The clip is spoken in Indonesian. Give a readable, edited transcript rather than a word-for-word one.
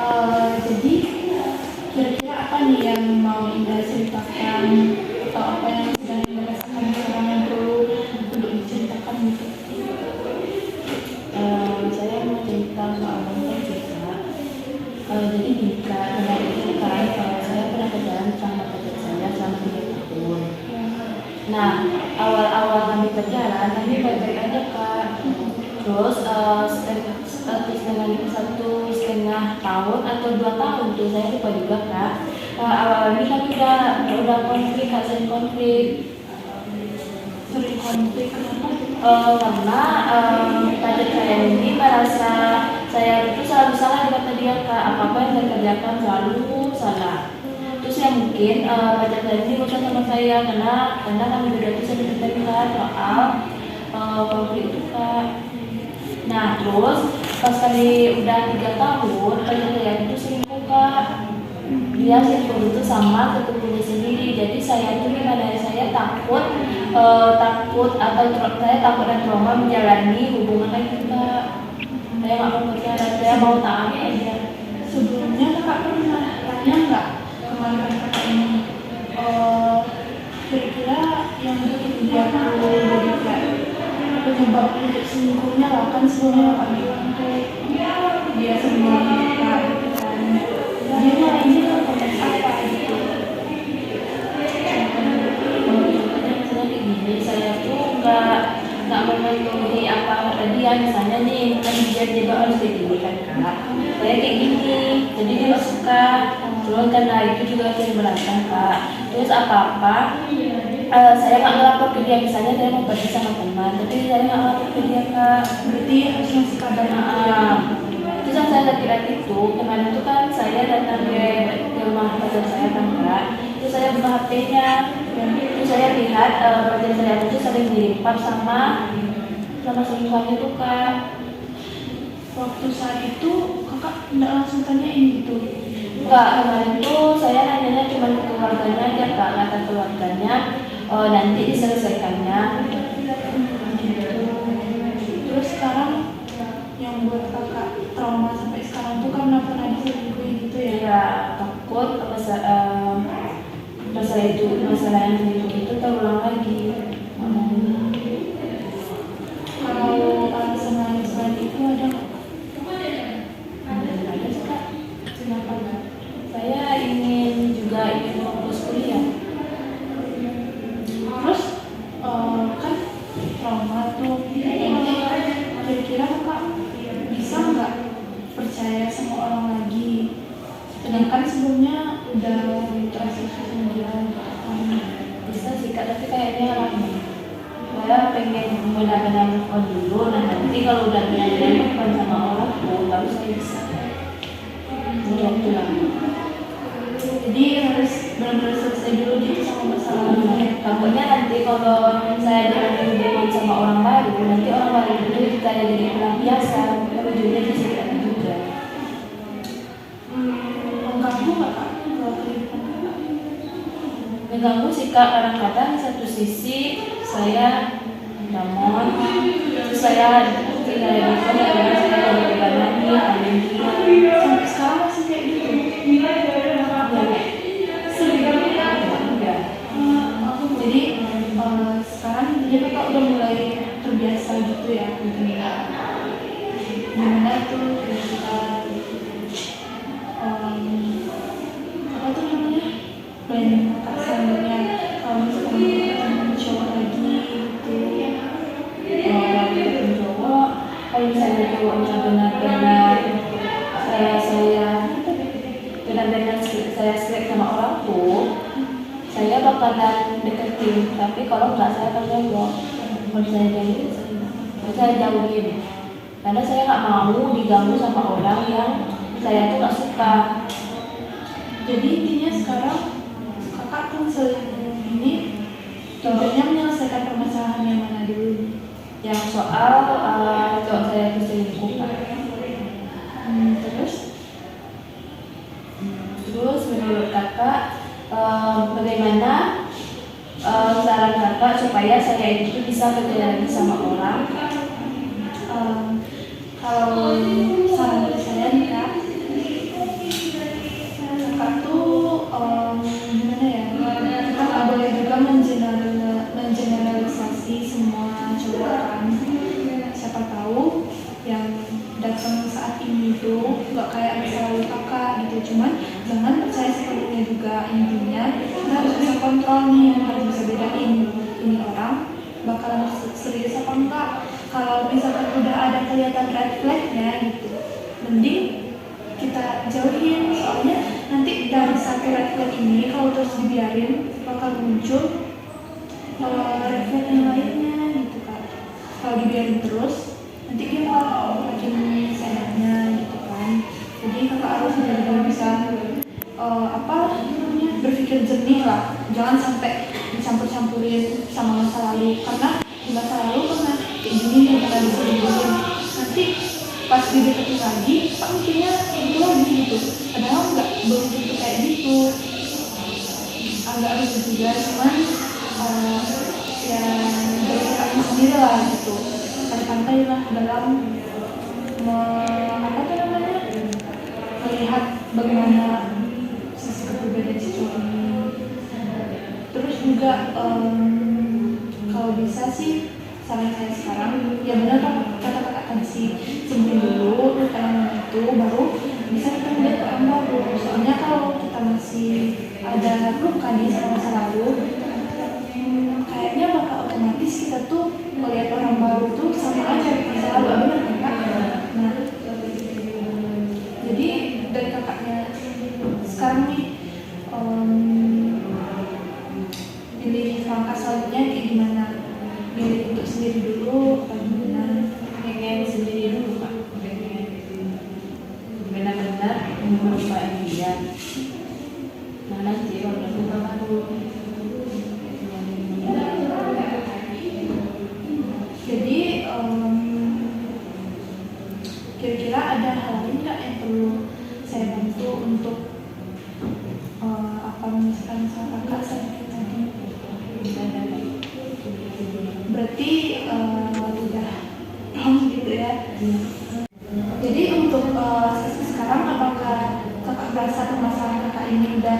Jadi kira-kira apa nih yang mau Indah ceritakan atau apa yang sedang Indah rasakan sekarang yang perlu untuk diceritakan gitu? Saya mau cerita soal tentang juga. Jadi Dika kemarin itu kan saya pernah berjalan sama pacar saya selama 3 tahun. Nah, awal-awal kami berjalan kami baik-baik aja Kak. Terus satu setengah tahun atau 2 tahun tuh saya lupa juga Kak. Awal ini kami udah konflik, Kak, sering konflik. Sering konflik kenapa? Karena pacar saya ini merasa saya itu selalu salah di mata dia Kak. Apa-apa yang saya kerjakan selalu salah. Terus ya mungkin pacar saya ini bosan sama saya karena kami berdua itu sering bertengkar soal konflik itu Kak. Nah terus pas kali udah 3 tahun pacar saya itu selingkuh Kak. Dia selingkuh itu sama sepupunya sendiri. Jadi saya itu gimana? Saya takut saya takut dan trauma menjalani hubungan lagi Kak. Saya nggak mau pacaran, saya mau taat aja. Sebelumnya kakak pernah tanya nggak ke mantan kakak ini kira-kira yang bikin dia perlu jadi kayak penyebab untuk selingkuhnya lah, kan sebelumnya kakak bilang tuh dia sendiri nikah gitu kan, dia ini konteks apa gitu. Saya tuh nggak memenuhi apa kata dia. Misalnya nih kan dia juga harus kayak gini kan Kak, saya kayak gini jadi dia nggak suka. Terus karena itu juga sering berantem Kak. Terus apa saya nggak ngelapor ke dia. Misalnya saya mau pergi sama teman tapi saya nggak ngelapor ke dia Kak. Berarti harus ngasih kabar Terus yang saya laki-laki itu kemarin itu kan saya datang ke rumah pacar saya kan Kak. Terus saya buka HP-nya. Terus saya lihat pacar saya itu sering dilipat sama selingkuhannya tuh Kak. Waktu saat itu kakak nggak langsung tanyain gitu? Enggak, kemarin tuh saya nanya cuma ke keluarganya aja Kak. Kata keluarganya nanti diselesaikannya. Terus sekarang yang buat kakak trauma sampai sekarang tuh karena pernah diselingkuhin gitu ya? Ya takut masalah yang selingkuh itu terulang lagi. Kalau alasan lain selain itu ada nggak? Ada sih Kak. Kenapa nggak? Saya ingin fokus kuliah. Terus kan trauma tuh, kira-kira kakak bisa nggak percaya sama orang lagi? Sedangkan sebelumnya udah terasa sendirian. Bisa sih Kak, tapi kayaknya lama. Saya pengen benar-benar move on dulu. Nah nanti kalau udah benar-benar move on sama orang tuh baru saya bisa. Ini waktu lama. Jadi harus benar-benar selesai dulu gitu sama masalahnya. Takutnya nanti kalau saya jalan hubungan sama orang baru, nanti orang baru itu kita jadi pelampiasan, ujungnya di situ juga. Mengganggu nggak kak? Kalau kehidupan kakak? Mengganggu sih Kak, kadang-kadang satu sisi saya namun terus saya tinggal di sana karena saya jadi pegang lagi Sampai sekarang masih kayak gitu? Jadi sekarang dia kakak udah mulai terbiasa gitu ya? Gimana tuh kita apa tuh namanya? Planning kakak selanjutnya kalau misalkan ketemu cowok lagi gitu. ketemu cowok. Kalau misalnya cowoknya benar-benar saya selek sama orang tuh, saya bakalan deketin. Tapi kalau nggak saya akan nembak. Kalau saya jadi saya jauhin karena saya nggak mau diganggu sama orang yang saya tuh nggak suka. Jadi intinya sekarang kakak tuh ini tujuannya menyelesaikan permasalahan yang mana dulu? Yang soal cowok saya itu selingkuh Kak. Terus menurut kakak bagaimana saran kakak supaya saya itu bisa kerja lagi sama orang? Kalau saran dari saya nih kak, kayak masa lalu kakak gitu. Cuman jangan percaya sepenuhnya juga. Intinya kita harus bisa kontrol nih, harus bisa bedain ini orang bakalan serius apa enggak. Kalau misalkan udah ada kelihatan red flagnya gitu, mending kita jauhin, soalnya nanti dari satu red flag ini kalau terus dibiarin bakal muncul red flag yang lainnya gitu kan. Kalau dibiarin terus nanti dia bakal makin seenaknya gitu kan. Jadi kakak harus benar-benar bisa berpikir jernih lah, jangan sampai dicampur-campurin sama masa lalu, karena di masa lalu pernah kayak gini yang pernah disedihin, nanti pas dideketin lagi pak mikirnya itu lagi gitu, padahal belum tentu kayak gitu. Agak ribet juga, cuman ya dari kakaknya sendiri lah gitu, pandai-pandai lah dalam melihat bagaimana sisi kepribadian si cowok ini. Terus juga kalau bisa sih saran saya sekarang, ya benar kata kakak tadi sih, sembuhin dulu luka yang itu, baru bisa kita melihat ke orang baru. Soalnya kalau kita masih ada luka di masa lalu, kayaknya bakal otomatis kita tuh melihat orang baru tuh sama aja di masa lalu, benar kan kak? Nah, jadi dari kakaknya sekarang nih pilih langkah selanjutnya kayak gimana? Pilih untuk sendiri dulu atau gimana? Pengen sendiri dulu Kak, pengen benar-benar melupain dia. Nah nanti kalau udah lupa baru jadi kira-kira ada hal lain nggak yang perlu saya bantu untuk misalkan sama kakak saya tadi? Berarti udah gitu ya. Jadi untuk sesi sekarang, apakah kakak merasa permasalahan kakak ini udah